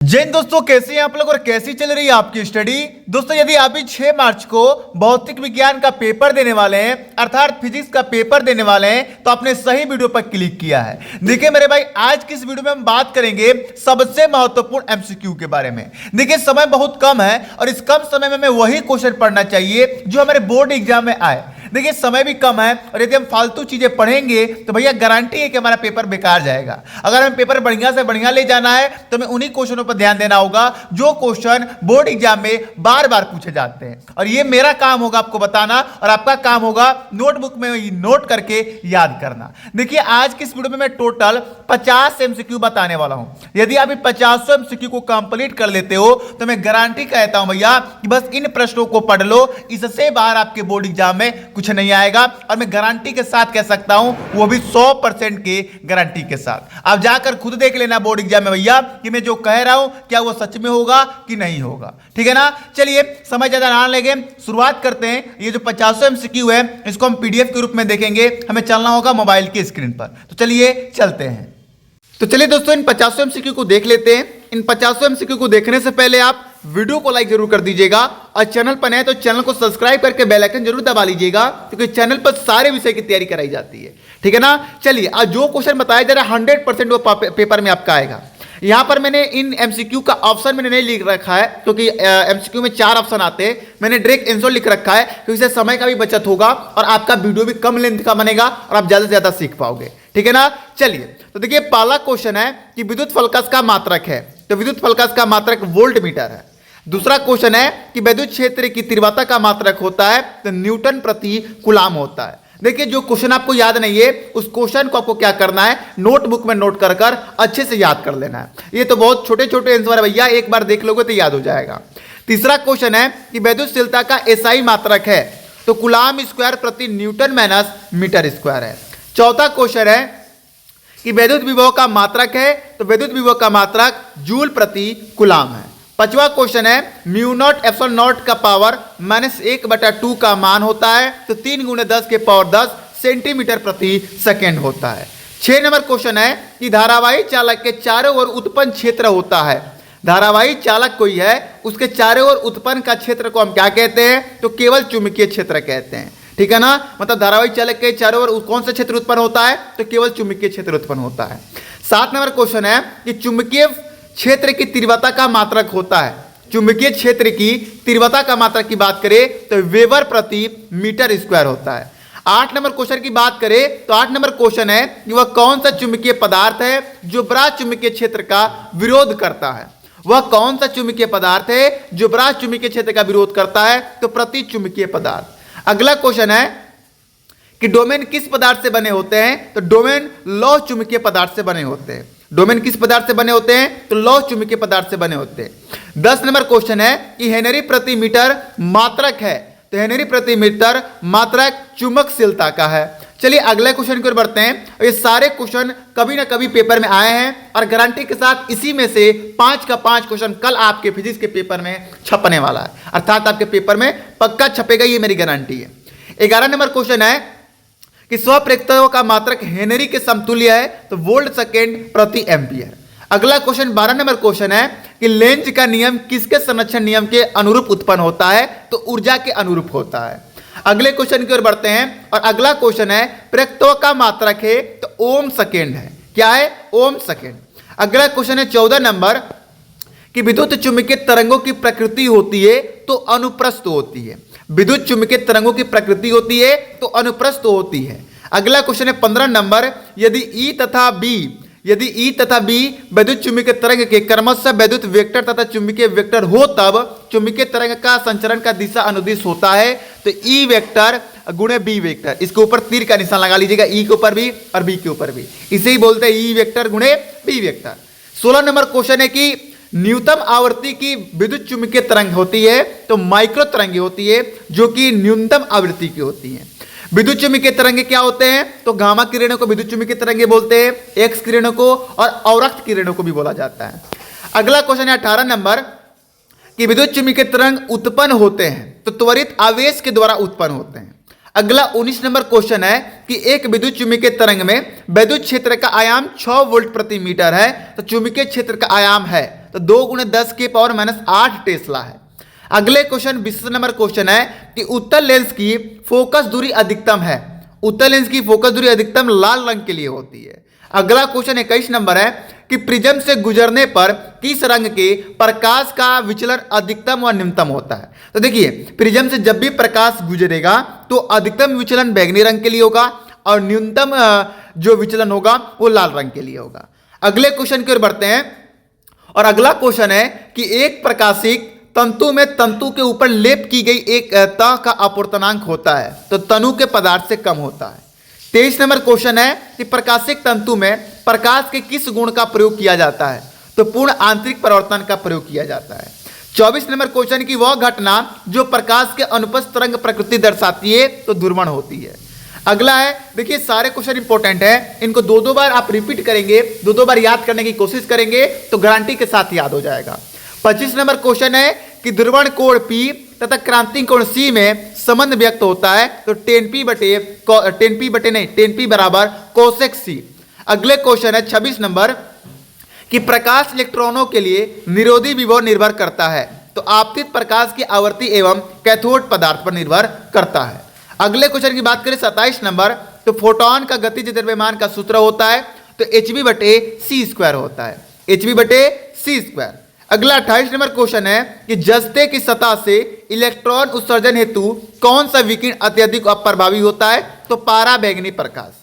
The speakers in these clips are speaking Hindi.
जय हिंद दोस्तों, कैसे हैं आप लोग और कैसी चल रही है आपकी स्टडी। दोस्तों यदि आप भी 6 मार्च को भौतिक विज्ञान का पेपर देने वाले हैं अर्थात फिजिक्स का पेपर देने वाले हैं तो आपने सही वीडियो पर क्लिक किया है। देखिए मेरे भाई, आज की इस वीडियो में हम बात करेंगे सबसे महत्वपूर्ण एमसीक्यू के बारे में। देखिए समय बहुत कम है और इस कम समय में हमें वही क्वेश्चन पढ़ना चाहिए जो हमारे बोर्ड एग्जाम में आए। देखिए समय भी कम है और यदि हम फालतू चीजें पढ़ेंगे तो भैया गारंटी है कि हमारा पेपर बेकार जाएगा। अगर हमें पेपर बढ़िया से बढ़िया ले जाना है तो हमें उन्हीं क्वेश्चनों पर ध्यान देना होगा जो क्वेश्चन बोर्ड एग्जाम में बार बार पूछे जाते हैं। और ये मेरा काम होगा आपको बताना और आपका काम होगा नोटबुक में नोट करके याद करना। देखिए आज की इस वीडियो में मैं टोटल 50 एमसीक्यू बताने वाला हूं। यदि आप 50 एमसीक्यू को कंप्लीट कर लेते हो तो मैं गारंटी कहता हूं भैया कि बस इन प्रश्नों को पढ़ लो, इससे बाहर आपके बोर्ड एग्जाम में कुछ नहीं आएगा। और मैं गारंटी के साथ कह सकता हूं, वो भी 100% की गारंटी के साथ। आप जाकर खुद देख लेना बोर्ड एग्जाम में भैया कि मैं जो कह रहा हूं क्या वो सच में होगा कि नहीं होगा। ठीक है ना। चलिए समय ज्यादा ना लगे, शुरुआत करते हैं। ये जो 50 एमसीक्यू है इसको हम पीडीएफ के रूप में देखेंगे। हमें चलना होगा मोबाइल की स्क्रीन पर। तो चलिए चलते हैं। तो चलिए दोस्तों इन 50 एमसीक्यू को देख लेते हैं। इन 50 एमसीक्यू को देखने से पहले आप वीडियो को लाइक जरूर कर दीजिएगा और चैनल पर नए तो चैनल को सब्सक्राइब करके बेल आइकन जरूर दबा लीजिएगा क्योंकि चैनल पर सारे विषय की तैयारी कराई जाती है। ठीक है ना। चलिए आज जो क्वेश्चन बताया जा रहा है 100% वो पेपर में आपका आएगा। यहां पर मैंने इन एमसीक्यू का ऑप्शन मैंने नहीं लिख रखा है क्योंकि एमसीक्यू में 4 ऑप्शन आते हैं। मैंने डायरेक्ट आंसर लिख रखा है क्योंकि इससे समय का भी बचत होगा और आपका वीडियो भी कम लेंथ का बनेगा और आप ज्यादा से ज्यादा सीख पाओगे। ठीक है ना। चलिए तो देखिए पहला क्वेश्चन है कि विद्युत फलकस का मात्रक है, तो विद्युत फलकस का मात्रक वोल्ट मीटर है। दूसरा क्वेश्चन है कि विद्युत क्षेत्र की तीव्रता का मात्रक होता है तो न्यूटन प्रति कूलाम होता है। देखिए जो क्वेश्चन आपको याद नहीं है उस क्वेश्चन को आपको क्या करना है, नोटबुक में नोट कर कर अच्छे से याद कर लेना है। ये तो बहुत छोटे छोटे आंसर है भैया, एक बार देख लोगे तो याद हो जाएगा। तीसरा क्वेश्चन है कि विद्युतशीलता का एसआई मात्रक है तो कूलाम स्क्वायर प्रति न्यूटन माइनस मीटर स्क्वायर है। चौथा क्वेश्चन है कि विद्युत विभव का मात्रक है तो विद्युत विभव का मात्रक जूल प्रति कूलाम है। पांचवा क्वेश्चन है म्यू नॉट एप्सिलॉन नॉट का पावर -1/2 का मान होता है तो 3 × 10 के पावर 10 सेंटीमीटर प्रति सेकेंड होता है। 6 नंबर क्वेश्चन है कि धारावाही चालक के चारों ओर उत्पन्न क्षेत्र होता है। धारावाही चालक कोई है उसके चारों ओर उत्पन्न का क्षेत्र को हम क्या कहते हैं, तो केवल चुंबकीय क्षेत्र कहते हैं। ठीक है ना। मतलब धारावाही चालक के चारों ओर कौन सा क्षेत्र उत्पन्न होता है, तो केवल चुंबकीय क्षेत्र उत्पन्न होता है। 7 नंबर क्वेश्चन है कि चुंबकीय क्षेत्र की तीव्रता का मात्रक होता है। चुंबकीय क्षेत्र की तीव्रता का मात्रक की बात करें तो वेबर प्रति मीटर स्क्वायर होता है। 8 नंबर क्वेश्चन की बात करें तो 8 नंबर क्वेश्चन है कि वह कौन सा चुंबकीय पदार्थ है जो बराज चुंबकीय क्षेत्र का विरोध करता है। वह कौन सा चुंबकीय पदार्थ है जो बराज चुंबकीय क्षेत्र का विरोध करता है, तो प्रति चुंबकीय पदार्थ। अगला क्वेश्चन है कि डोमेन किस पदार्थ से बने होते हैं, तो डोमेन लौह चुंबकीय पदार्थ से बने होते हैं। डोमेन किस पदार्थ से बने होते हैं, तो लौह चुंबकीय पदार्थ से बने होते हैं। 10 नंबर क्वेश्चन है कि हेनरी प्रति मीटर मात्रक है तो हेनरी प्रति मीटर मात्रक चुंबकशीलता का है। चलिए अगले क्वेश्चन की ओर बढ़ते हैं। ये सारे क्वेश्चन कभी ना कभी पेपर में आए हैं और गारंटी के साथ इसी में से 5 का 5 क्वेश्चन कल आपके फिजिक्स के पेपर में छपने वाला है, अर्थात आपके पेपर में पक्का छपेगा, ये मेरी गारंटी है। 11 नंबर क्वेश्चन है कि स्वप्रेरितता का मात्रक हेनरी के समतुल्य है तो वोल्ट सेकेंड प्रति एम्पियर। अगला क्वेश्चन 12 नंबर क्वेश्चन है कि लेंज का नियम किसके संरक्षण नियम के अनुरूप उत्पन्न होता है, तो ऊर्जा के अनुरूप होता है। अगले क्वेश्चन की ओर बढ़ते हैं और अगला क्वेश्चन है प्रेरितता का मात्रक है तो ओम सेकेंड है। क्या है, ओम सेकेंड। अगला क्वेश्चन है 14 नंबर कि विद्युत चुंबकीय तरंगों की प्रकृति होती है तो अनुप्रस्थ होती है। विद्युत चुंबकीय तरंगों की प्रकृति होती है तो अनुप्रस्थ होती है। अगला क्वेश्चन है 15 नंबर यदि ई तथा बी विद्युत चुंबकीय तरंग के क्रमशः विद्युत वेक्टर तथा चुंबकीय वेक्टर हो तब चुंबकीय तरंग का संचरण का दिशा अनुदिश होता है तो ई वेक्टर गुणे बी वेक्टर। इसके ऊपर तीर का निशान लगा लीजिएगा, ई के ऊपर भी और बी के ऊपर भी, इसे ही बोलते हैं ई वेक्टर गुणे बी वेक्टर। 16 नंबर क्वेश्चन है कि न्यूनतम आवृत्ति की विद्युत चुंबकीय तरंग होती है तो माइक्रो तरंगे होती है जो कि न्यूनतम आवृत्ति की होती है। विद्युत चुंबकीय तरंगे क्या होते हैं, तो गामा किरणों को विद्युत चुंबकीय तरंगे बोलते हैं, एक्स किरणों को और अवरक्त किरणों को भी बोला जाता है। अगला क्वेश्चन है 18 नंबर कि विद्युत चुंबकीय तरंग उत्पन्न होते हैं तो त्वरित आवेश के द्वारा उत्पन्न होते हैं। अगला 19 नंबर क्वेश्चन है कि एक विद्युत चुंबकीय तरंग में विद्युत क्षेत्र का आयाम 6 वोल्ट प्रति मीटर है, तो चुंबकीय क्षेत्र का आयाम है तो 2 × 10 की पावर -8 टेस्ला है। अगले क्वेश्चन 20 नंबर क्वेश्चन है कि उत्तल लेंस की फोकस दूरी अधिकतम है। उत्तल लेंस की फोकस दूरी अधिकतम लाल रंग के लिए होती है। अगला क्वेश्चन 21 नंबर है कि प्रिज्म से गुजरने पर किस रंग के प्रकाश का विचलन अधिकतम व न्यूनतम होता है। तो देखिए, प्रिज्म से जब भी प्रकाश गुजरेगा तो अधिकतम विचलन बैंगनी रंग के लिए होगा और न्यूनतम जो विचलन होगा वो लाल रंग के लिए होगा। अगले क्वेश्चन की ओर बढ़ते हैं और अगला क्वेश्चन है कि एक प्रकाशिक तंतु में तंतु के ऊपर लेप की गई एक तह का अपवर्तनांक होता है, तो तनु के पदार्थ से कम होता है। 23 नंबर क्वेश्चन है कि प्रकाशिक तंतु में प्रकाश के किस गुण का प्रयोग किया जाता है, तो पूर्ण आंतरिक परावर्तन का प्रयोग किया जाता है। 24 नंबर क्वेश्चन की वह घटना जो प्रकाश के अनुपस्थ तरंग प्रकृति दर्शाती है, तो ध्रुवण होती है। अगला है, देखिए सारे क्वेश्चन इंपॉर्टेंट है, इनको 2-2 बार आप रिपीट करेंगे, 2-2 बार याद करने की कोशिश करेंगे तो गारंटी के साथ याद हो जाएगा। 25 नंबर क्वेश्चन है कि ध्रुवण कोण P तथा क्रांतिक कोण C में संबंध व्यक्त होता है, तो 10P बराबर कोसेक C। अगले क्वेश्चन है 26 नंबर कि प्रकाश इलेक्ट्रॉनों के लिए निरोधी विभव निर्भर करता है, तो आपतित प्रकाश की आवृत्ति एवं कैथोड पदार्थ पर निर्भर करता है। अगले क्वेश्चन की बात करें 27 नंबर, तो फोटोन का गतिज द्रव्यमान का सूत्र होता है, तो hv/c² होता है, hv/c²। अगला 28 नंबर क्वेश्चन है कि जस्ते की सतह से इलेक्ट्रॉन उत्सर्जन हेतु कौन सा विकिरण अत्यधिक अप्रभावी होता है, तो पारा बैंगनी प्रकाश।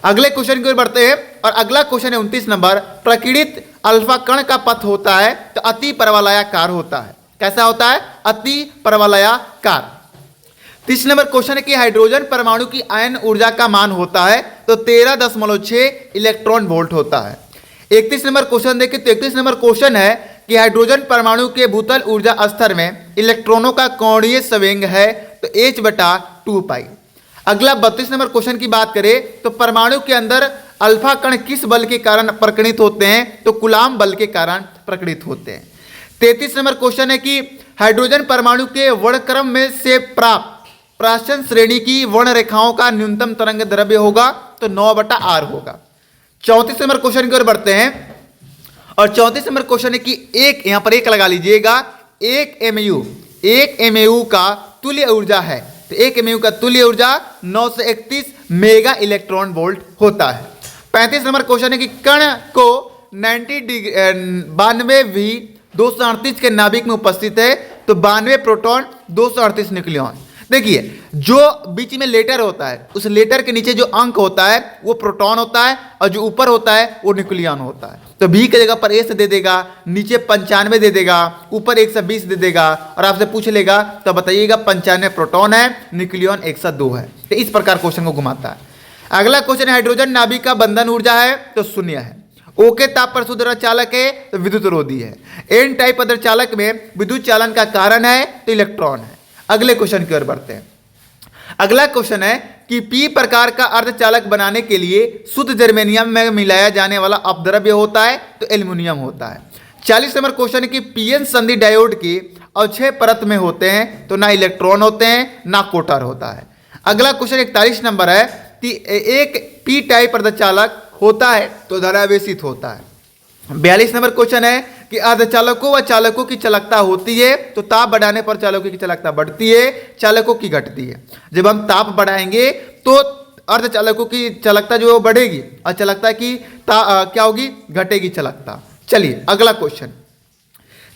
अगले क्वेश्चन की ओर बढ़ते हैं और अगला क्वेश्चन है 29 नंबर, प्रकीर्णित अल्फा कण का पथ होता है तो अति परवलयाकार होता है। कैसा होता है? अति परवलयाकार। 30 नंबर क्वेश्चन है कि हाइड्रोजन परमाणु की आयन ऊर्जा का मान होता है तो 13.6 इलेक्ट्रॉन वोल्ट होता है। 31 नंबर क्वेश्चन देखिए, तो 31 नंबर क्वेश्चन है कि हाइड्रोजन परमाणु के भूतल ऊर्जा स्तर में इलेक्ट्रॉनों का कोणीय संवेग है तो h/2π। अगला 32 नंबर क्वेश्चन की बात करें तो परमाणु के अंदर अल्फा कण किस बल के कारण प्रकटित होते हैं, तो कूलाम बल के कारण प्रकटित होते हैं। 33 नंबर क्वेश्चन है कि हाइड्रोजन परमाणु के वर्णक्रम में से प्राप्त प्राशन श्रेणी की वर्ण रेखाओं का न्यूनतम तरंग दैर्घ्य होगा तो 9/r होगा। 34 नंबर क्वेश्चन की ओर बढ़ते हैं और 34 नंबर क्वेश्चन है कि एक, यहां पर एक लगा लीजिएगा, 1 MU का तुल्य ऊर्जा है, तो 1 MU का तुल्य ऊर्जा 931 मेगा इलेक्ट्रॉन वोल्ट होता है। 35 नंबर क्वेश्चन है कि कण को 92V 238 के नाभिक में उपस्थित है तो 92 प्रोटॉन 238 न्यूक्लियॉन। देखिए, जो बीच में लेटर होता है उस लेटर के नीचे जो अंक होता है वो प्रोटॉन होता है और जो ऊपर होता है वो न्यूक्लियॉन होता है। तो बी की जगह पर ए से दे देगा, नीचे 95 दे देगा, ऊपर 120 दे देगा और आपसे पूछ लेगा तो बताइएगा 95 प्रोटॉन है, न्यूक्लियॉन 102 है। तो इस प्रकार क्वेश्चन को घुमाता है। अगला क्वेश्चन है हाइड्रोजन नाभिक का बंधन ऊर्जा है तो 0 है। O के ताप पर शुद्ध अर्धचालक है तो विद्युत रोधी है। N टाइप अर्धचालक में विद्युत चालन का कारण है तो इलेक्ट्रॉन है। अगले क्वेश्चन की ओर बढ़ते हैं। अगला क्वेश्चन है कि P प्रकार का अर्धचालक बनाने के लिए शुद्ध जर्मेनियम में मिलाया जाने वाला अपद्रव्य होता है तो एल्युमिनियम होता है। 40 नंबर क्वेश्चन है कि पीएन संधि डायोड की अवक्षय परत में होते हैं तो ना इलेक्ट्रॉन होते हैं ना कोटर होता है। अगला क्वेश्चन 41 नंबर है कि एक P टाइप अर्धचालक होता है तो धरावेशित होता है। 42 नंबर क्वेश्चन है कि अर्धचालकों व चालकों की चालकता होती है तो ताप बढ़ाने पर चालकों की चालकता बढ़ती है, चालकों की घटती है। जब हम ताप बढ़ाएंगे तो अर्धचालकों की चालकता जो है वो बढ़ेगी और चालकता की क्या होगी? घटेगी चालकता। चलिए अगला क्वेश्चन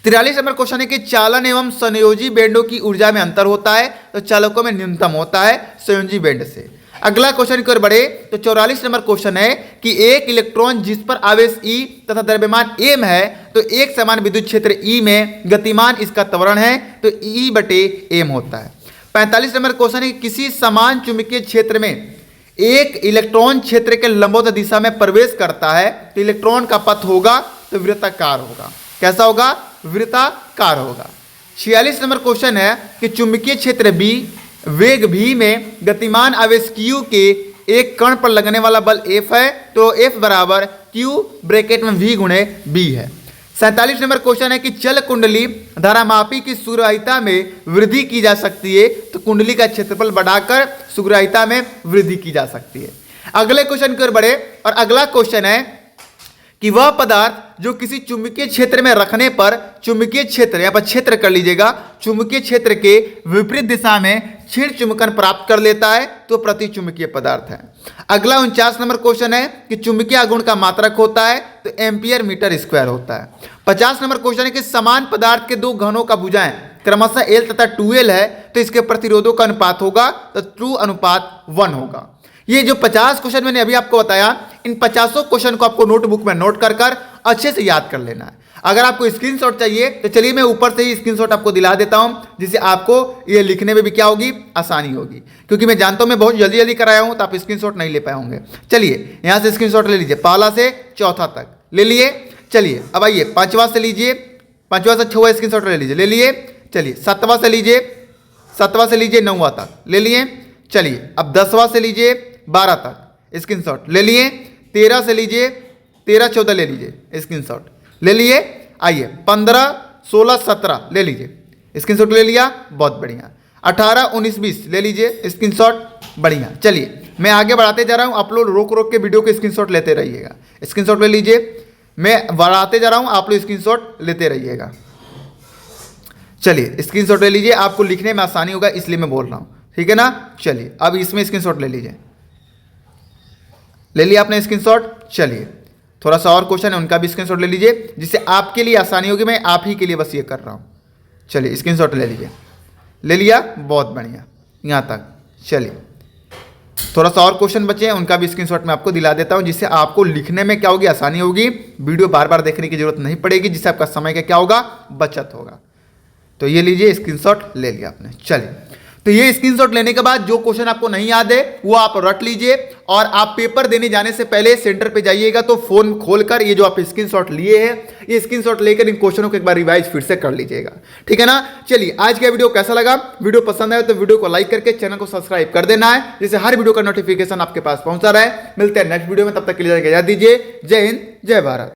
43 नंबर क्वेश्चन है कि चालन एवं संयोजी बैंडों की ऊर्जा में अंतर होता है तो चालकों में न्यूनतम होता है संयोजी बैंड से। अगला क्वेश्चन की ओर बढ़े तो 44 नंबर क्वेश्चन है कि एक इलेक्ट्रॉन जिस पर आवेश E तथा द्रव्यमान m है तो एक समान विद्युत क्षेत्र E में गतिमान इसका त्वरण है तो E/m होता है। 45 नंबर क्वेश्चन है कि किसी समान चुंबकीय क्षेत्र में एक इलेक्ट्रॉन क्षेत्र के लंबवत दिशा में प्रवेश करता है तो इलेक्ट्रॉन का पथ होगा तो वृत्ताकार होगा। कैसा होगा? वृत्ताकार होगा। 46 नंबर क्वेश्चन है कि चुंबकीय क्षेत्र B वेग v में गतिमान आवेश q के एक कण पर लगने वाला बल F है तो F बराबर q ब्रैकेट में v × b है। 47 नंबर क्वेश्चन है कि चल कुंडली धारामापी की सुग्राहिता में वृद्धि की जा सकती है, तो कुंडली का क्षेत्रफल बढ़ाकर सुग्राहिता में वृद्धि की जा सकती है। अगले क्वेश्चन की ओर बढ़े और अगला क्वेश्चन है कि वह पदार्थ जो किसी चुंबकीय क्षेत्र में रखने पर चुंबकीय क्षेत्र, यहाँ पर क्षेत्र कर लीजिएगा, चुंबकीय क्षेत्र के विपरीत दिशा में क्षीण चुंबकन प्राप्त कर लेता है, तो प्रतिचुंबकीय पदार्थ है। अगला 49 नंबर क्वेश्चन है कि चुंबकीय आघूर्ण का मात्रक होता है, तो एम्पियर मीटर स्क्वायर होता है। 50 नंबर क्वेश्चन है कि समान पदार्थ के दो घनों का भुजाएं क्रमशः L तथा 2L है, तो इसके प्रतिरोधों का अनुपात होगा तो ट्रू अनुपात 1 होगा। ये जो 50 क्वेश्चन मैंने अभी आपको बताया, इन 50 क्वेश्चन को आपको नोटबुक में नोट कर अच्छे से याद कर लेना है। अगर आपको स्क्रीनशॉट चाहिए तो चलिए मैं ऊपर से ही स्क्रीनशॉट आपको दिला देता हूं, जिससे आपको ये लिखने में भी क्या होगी, आसानी होगी, क्योंकि मैं जानता हूं मैं बहुत जल्दी जल्दी कराया हूं तो आप स्क्रीनशॉट नहीं ले पाए होंगे। चलिए यहां से स्क्रीनशॉट ले लीजिए, पहला से चौथा तक ले लिए। चलिए अब आइए 5वां से लीजिए, 5वां से 6वां स्क्रीनशॉट ले लीजिए, ले लिए। चलिए 7वां से लीजिए, 7वां से लीजिए 9वां तक ले लिए। चलिए अब 10वां से लीजिए 12 तक स्क्रीनशॉट ले लिए। 13 से लीजिए, 13 14 ले लीजिए स्क्रीनशॉट ले लिए। आइए 15 16 17 ले लीजिए स्क्रीनशॉट ले लिया, बहुत बढ़िया। 18 19 20 ले लीजिए स्क्रीनशॉट, बढ़िया। चलिए मैं आगे बढ़ाते जा रहा हूं, आप लोग रोक रोक के वीडियो के स्क्रीनशॉट लेते रहिएगा। स्क्रीनशॉट ले लीजिए, मैं बढ़ाते जा रहा हूं, आप लोग स्क्रीनशॉट लेते रहिएगा। चलिए स्क्रीनशॉट ले लीजिए, आपको लिखने में आसानी होगा इसलिए मैं बोल रहा हूं, ठीक है ना। चलिए अब इसमें स्क्रीनशॉट ले लीजिए, ले लिया आपने स्क्रीनशॉट। चलिए थोड़ा सा और क्वेश्चन है, उनका भी स्क्रीनशॉट ले लीजिए, जिससे आपके लिए आसानी होगी। मैं आप ही के लिए बस ये कर रहा हूँ। चलिए स्क्रीनशॉट ले लीजिए, ले लिया, बहुत बढ़िया, यहाँ तक। चलिए थोड़ा सा और क्वेश्चन बचे हैं, उनका भी स्क्रीनशॉट मैं आपको दिला देता हूँ, जिससे आपको लिखने में क्या होगी, आसानी होगी। वीडियो बार बार देखने की जरूरत नहीं पड़ेगी, जिससे आपका समय का क्या होगा, बचत होगा। तो ये लीजिए स्क्रीनशॉट ले लिया आपने। चलिए तो ये स्क्रीनशॉट लेने के बाद जो क्वेश्चन आपको नहीं याद है वो आप रट लीजिए, और आप पेपर देने जाने से पहले सेंटर पे जाइएगा तो फोन खोलकर ये जो आप स्क्रीनशॉट लिए हैं, ये स्क्रीनशॉट लेकर इन क्वेश्चनों को एक बार रिवाइज फिर से कर लीजिएगा, ठीक है ना। चलिए आज का वीडियो कैसा लगा, वीडियो पसंद आया तो वीडियो को लाइक करके चैनल को सब्सक्राइब कर देना है, जिससे हर वीडियो का नोटिफिकेशन आपके पास पहुंचा रहे। मिलते हैं नेक्स्ट वीडियो में, तब तक के लिए इजाजत दीजिए। जय हिंद, जय भारत।